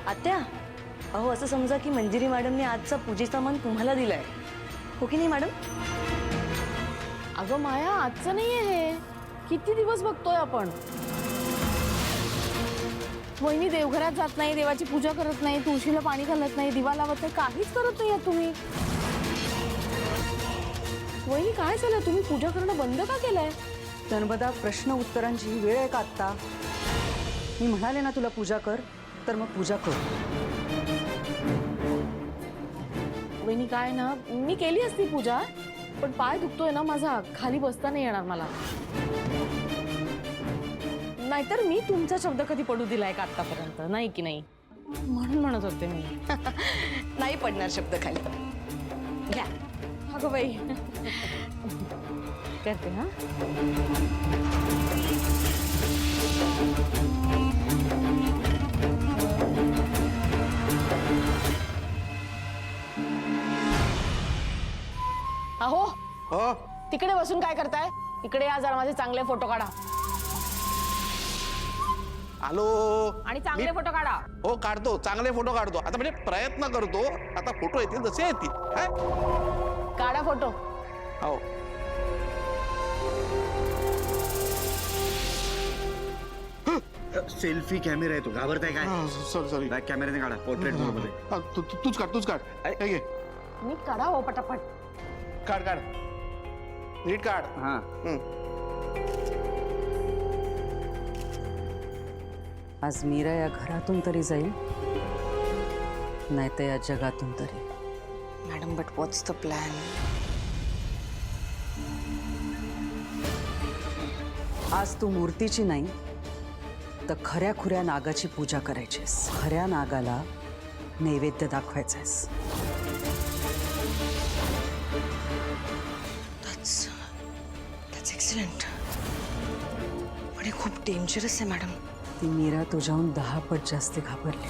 आत्या, अहो असं समजा की मंजिरी मॅडमने आजचा पूजेचा मन तुम्हाला दिलाय, हो की नाही मॅडम? अगं माया, आजचं नाहीये हे. किती दिवस बघतोय आपण. वहिनी देवघरात जात नाही, देवाची पूजा करत नाही, तुळशीला पाणी घालत नाही, दिवा लावत नाही, काहीच करत नाही तुम्ही. वहिनी काय झालं, तुम्ही पूजा करणं बंद का केलंय? नर्मदा, प्रश्न उत्तरांची ही वेळ आहे का आत्ता? मी म्हणाले ना तुला पूजा कर, तर मग पूजा कर. वहिनी काय ना, मी केली असती पूजा, पण पाय दुखतोय ना माझा, खाली बसता नाही येणार मला. नाहीतर मी तुमचा शब्द कधी पडू दिलाय का आतापर्यंत? नाही की नाही, म्हणून म्हणत होते मी. नाही पडणार शब्द खाली. घ्या. अगं बाई, करते हा. अहो, हो तिकडे बसून काय करताय? इकडे या जरा, माझे चांगले फोटो काढा. आलो. आणि चांगले फोटो काढा. हो काढतो, चांगले फोटो काढतो. आता म्हणजे प्रयत्न करतो. आता फोटो येतील जसे येतील. काढा फोटो. हो. सेल्फी कॅमेरा आहे तो, घाबरताय काय? सॉरी बॅक कॅमेऱ्याने काढा, पोर्ट्रेट मोड मध्ये. तूच काढ. हे घे. मी काढा हो पटापट. काढ नीट काढ. हा. आज मीरा या घरातून तरी जाईल, नाही तर या जगातून तरी. Madam, but what's the plan? आज तू मूर्तीची नाही तर खऱ्या खुऱ्या नागाची पूजा करायचीस. खऱ्या नागाला नैवेद्य दाखवायचंस. That's excellent. पण हे खूप डेंजरस आहे मॅडम. ती मीरा तुझ्याहून 10 पट जास्त घाबरली.